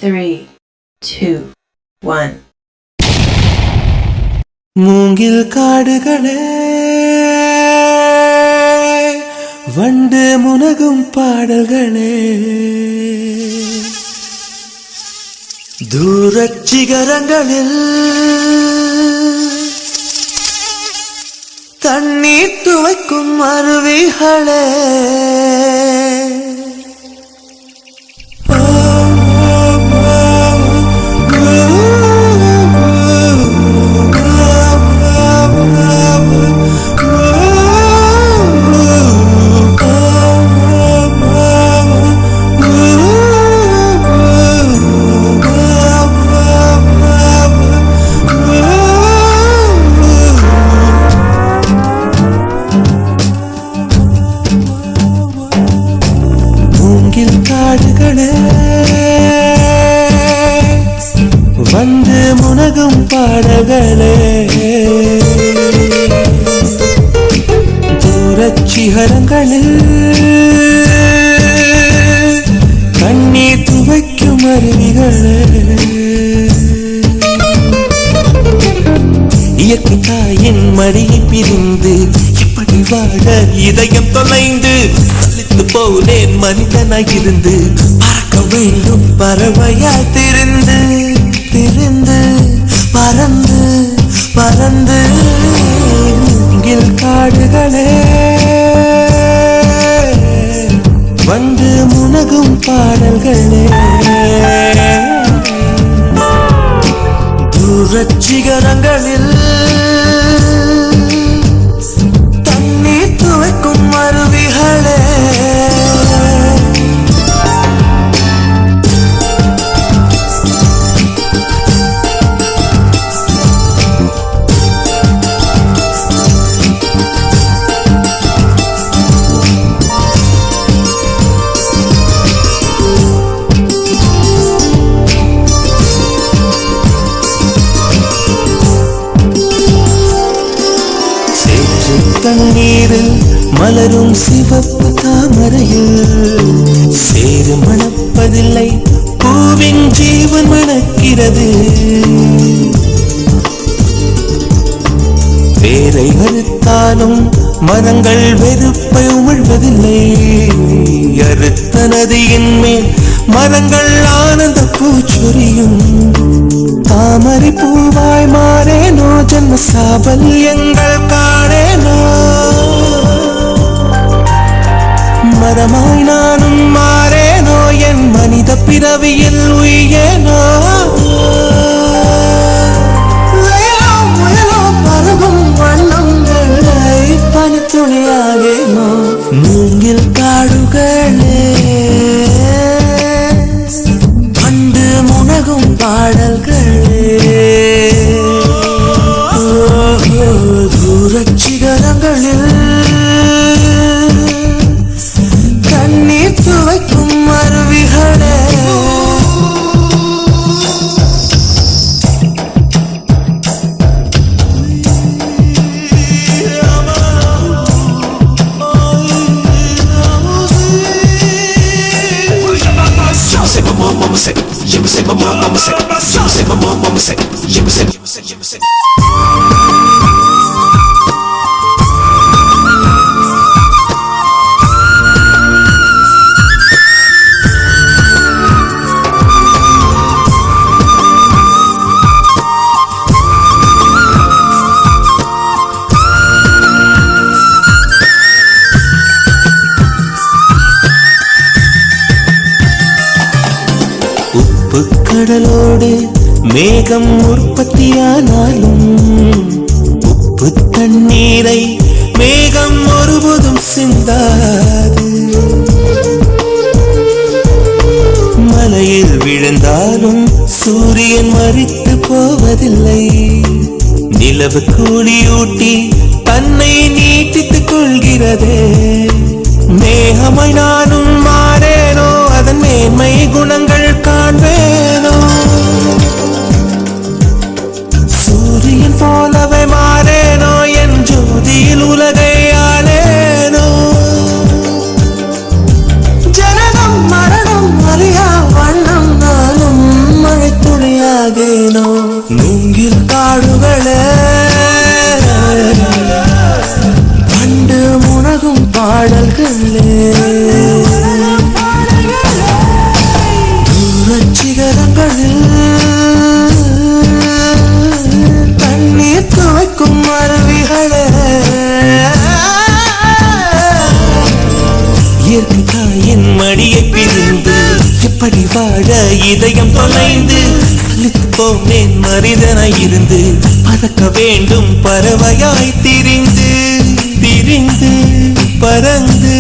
3, 2, 1. மூங்கில் காடுகளே வண்டு முனகும் பாடல்களே தூரச் சிகரங்களில் தண்ணீர் துவைக்கும் அருவிகளே வந்து முனகும் பாடல்களே தூரச் சிகரங்களில் கண்ணீர் துவைக்கும் அருவிகளே இயற்கை தாயின் மடியை பிரிந்து இப்படி வாழ இதயம் தொலைந்து சலித்து போனேன் மனிதனாயிருந்து பறக்க வேண்டும் பறவையாய் திரிந்து திரிந்து பறந்து பறந்து மூங்கில் காடுகளே வந்து முனகும் பாடல்களே தூரச் சிகரங்களில் தண்ணீர் துவைக்கும் அருவிகளே தண்ணீரில் மலரும் சிவப்பு தாமரையில் சேறு மணப்பதில்லை பூவின் ஜீவன் மணக்கிறது வேரை அறுத்தாலும் மரங்கள் வெறுப்பை உமிழ்வதில்லை அறுத்த நதியின் மேல் மரங்கள் ஆனந்த பூச்சொரியும் தாமரை பூவாய் மாறேனோ ஜன்ம சாபல்யங்கள் காணேனோ மரமாய் நானும் மாறேனோ என் மனித பிறவியில் உயேனோ பருகும் வண்ணங்களை பனித்துளியாகேனோ மூங்கில் காடுகளே வந்து முனகும் பாடல்களே தூரச் சிகரங்களில் தண்ணீர் துவைக்கும் அருவிகளே Say my mama say, you say my mama say, you say my mama say, you say. கடலோடு மேகம் உற்பத்தியானாலும் உப்பு தண்ணீரை மேகம் ஒருபோதும் சிந்தாது மலையில் விழுந்தாலும் சூரியன் மரித்து போவதில்லை நிலவு கூலியூட்டி தன்னை நீட்டித்துக் கொள்கிறதே மேகமாய் நானும் மாறேனோ அதன் மேன்மை குணங்கள் காண்பேனோ சூரியன் போலவே மாறேனோ என் ஜோதியில் உலகை ஆளேனோ ஜனனம் மரணம் அறியா வண்ணம் நானும் இதயம் தொலைந்து சலித்து போனேன் மனிதனாய் இருந்து பறக்க வேண்டும் பறவையாய் திரிந்து திரிந்து பறந்து